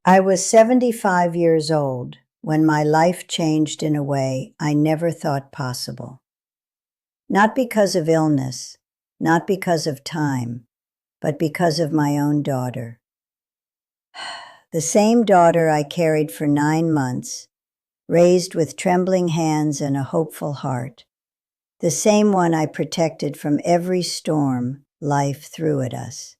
I was 75 years old when my life changed in a way I never thought possible. Not because of illness, not because of time, but because of my own daughter. The same daughter I carried for 9 months, raised with trembling hands and a hopeful heart. The same one I protected from every storm life threw at us.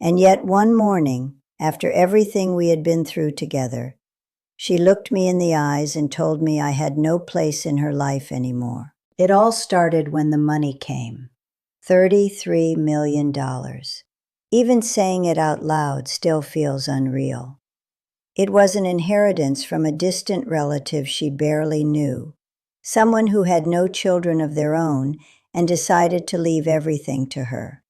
And yet one morning, after everything we had been through together, she looked me in the eyes and told me I had no place in her life anymore. It all started when the money came. $33 million. Even saying it out loud still feels unreal. It was an inheritance from a distant relative she barely knew, someone who had no children of their own and decided to leave everything to her.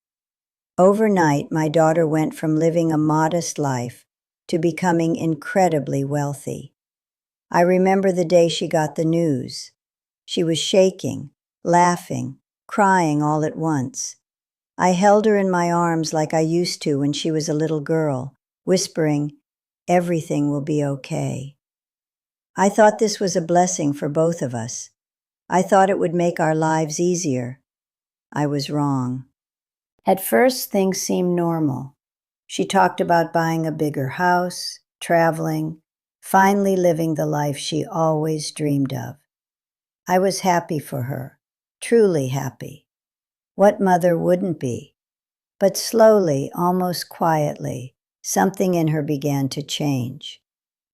Overnight, my daughter went from living a modest life to becoming incredibly wealthy. I remember the day she got the news. She was shaking, laughing, crying all at once. I held her in my arms like I used to when she was a little girl, whispering, "Everything will be okay." I thought this was a blessing for both of us. I thought it would make our lives easier. I was wrong. At first, things seemed normal. She talked about buying a bigger house, traveling, finally living the life she always dreamed of. I was happy for her, truly happy. What mother wouldn't be? But slowly, almost quietly, something in her began to change.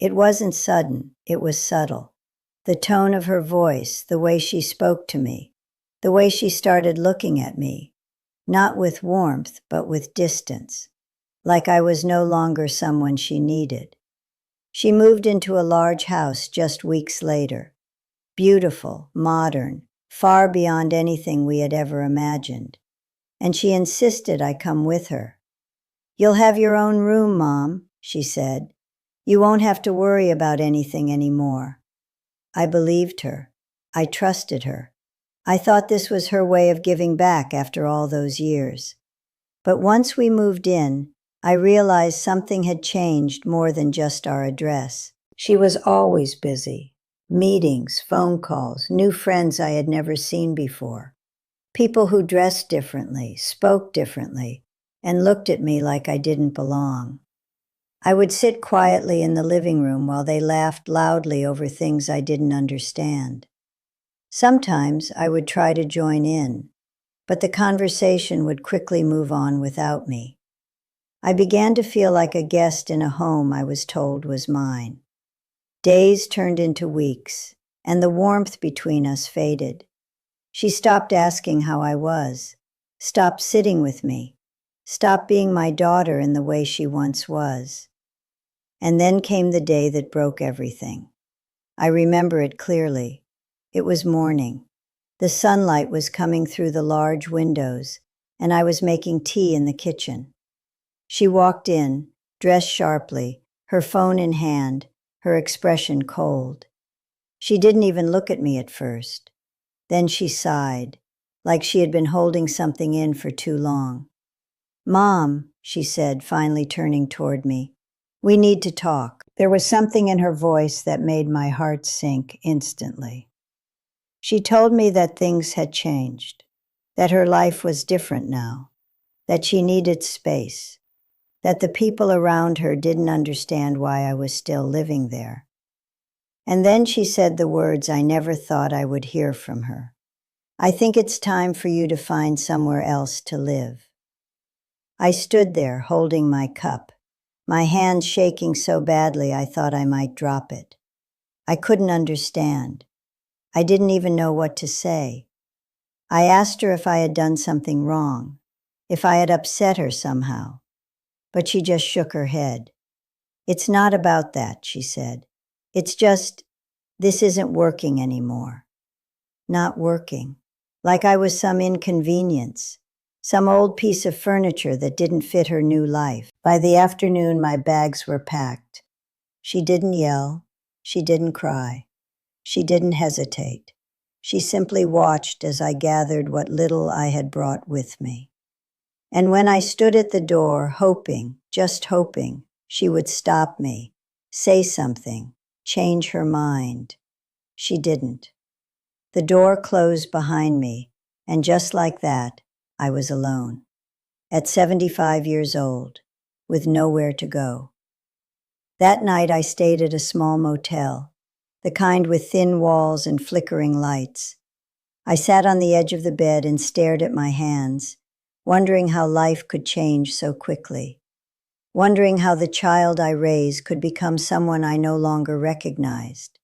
It wasn't sudden, it was subtle. The tone of her voice, the way she spoke to me, the way she started looking at me, not with warmth, but with distance, like I was no longer someone she needed. She moved into a large house just weeks later. Beautiful, modern, far beyond anything we had ever imagined. And she insisted I come with her. "You'll have your own room, Mom," she said. "You won't have to worry about anything anymore." I believed her. I trusted her. I thought this was her way of giving back after all those years. But once we moved in, I realized something had changed more than just our address. She was always busy. Meetings, phone calls, new friends I had never seen before. People who dressed differently, spoke differently, and looked at me like I didn't belong. I would sit quietly in the living room while they laughed loudly over things I didn't understand. Sometimes I would try to join in, but the conversation would quickly move on without me. I began to feel like a guest in a home I was told was mine. Days turned into weeks, and the warmth between us faded. She stopped asking how I was, stopped sitting with me, stopped being my daughter in the way she once was. And then came the day that broke everything. I remember it clearly. It was morning. The sunlight was coming through the large windows, and I was making tea in the kitchen. She walked in, dressed sharply, her phone in hand, her expression cold. She didn't even look at me at first. Then she sighed, like she had been holding something in for too long. "Mom," she said, finally turning toward me, "we need to talk." There was something in her voice that made my heart sink instantly. She told me that things had changed, that her life was different now, that she needed space, that the people around her didn't understand why I was still living there. And then she said the words I never thought I would hear from her. "I think it's time for you to find somewhere else to live." I stood there holding my cup, my hand shaking so badly I thought I might drop it. I couldn't understand. I didn't even know what to say. I asked her if I had done something wrong, if I had upset her somehow, but she just shook her head. "It's not about that," she said. "It's just, this isn't working anymore." Not working. Like I was some inconvenience, some old piece of furniture that didn't fit her new life. By the afternoon, my bags were packed. She didn't yell. She didn't cry. She didn't hesitate. She simply watched as I gathered what little I had brought with me. And when I stood at the door, hoping, just hoping, She would stop me, say something, change her mind. She didn't. The door closed behind me, and just like that, I was alone. At 75 years old, with nowhere to go. That night I stayed at a small motel, the kind with thin walls and flickering lights. I sat on the edge of the bed and stared at my hands, wondering how life could change so quickly, wondering how the child I raised could become someone I no longer recognized.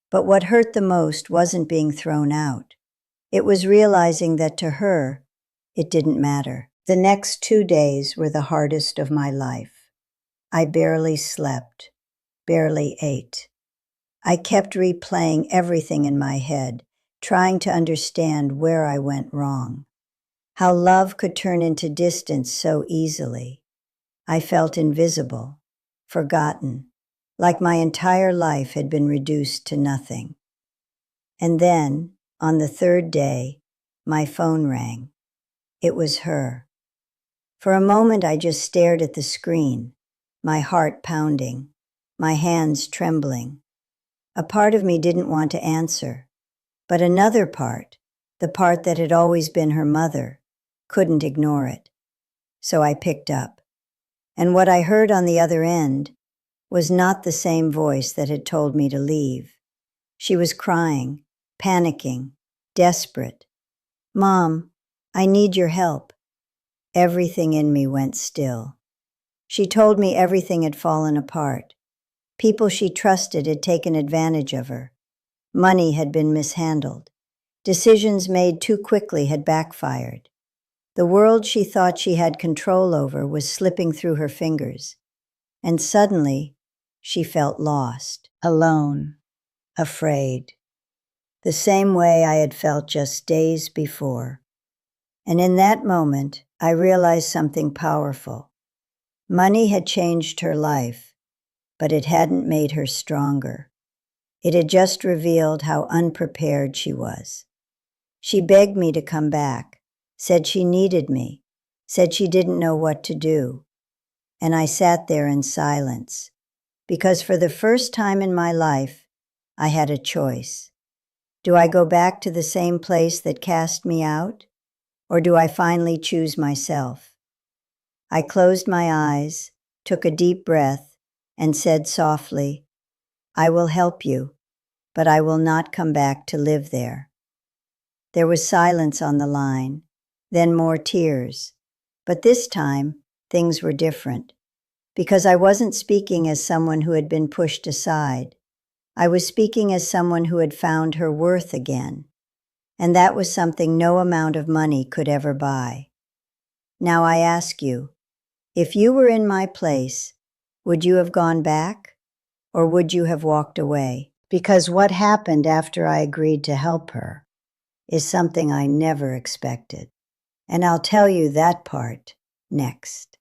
But what hurt the most wasn't being thrown out. It was realizing that to her, it didn't matter. The next 2 days were the hardest of my life. I barely slept, barely ate. I kept replaying everything in my head, trying to understand where I went wrong, how love could turn into distance so easily. I felt invisible, forgotten, like my entire life had been reduced to nothing. And then, on the third day, my phone rang. It was her. For a moment I just stared at the screen, my heart pounding, my hands trembling. A part of me didn't want to answer, but another part, the part that had always been her mother, couldn't ignore it. So I picked up. And what I heard on the other end was not the same voice that had told me to leave. She was crying, panicking, desperate. "Mom, I need your help." Everything in me went still. She told me everything had fallen apart. People she trusted had taken advantage of her. Money had been mishandled. Decisions made too quickly had backfired. The world she thought she had control over was slipping through her fingers. And suddenly, she felt lost, alone, afraid. The same way I had felt just days before. And in that moment, I realized something powerful. Money had changed her life, but it hadn't made her stronger. It had just revealed how unprepared she was. She begged me to come back, said she needed me, said she didn't know what to do. And I sat there in silence, because for the first time in my life, I had a choice. Do I go back to the same place that cast me out, or do I finally choose myself? I closed my eyes, took a deep breath, and said softly, "I will help you, but I will not come back to live there." There was silence on the line, then more tears. But this time, things were different, because I wasn't speaking as someone who had been pushed aside. I was speaking as someone who had found her worth again, and that was something no amount of money could ever buy. Now I ask you, if you were in my place, would you have gone back, or would you have walked away? Because what happened after I agreed to help her is something I never expected. And I'll tell you that part next.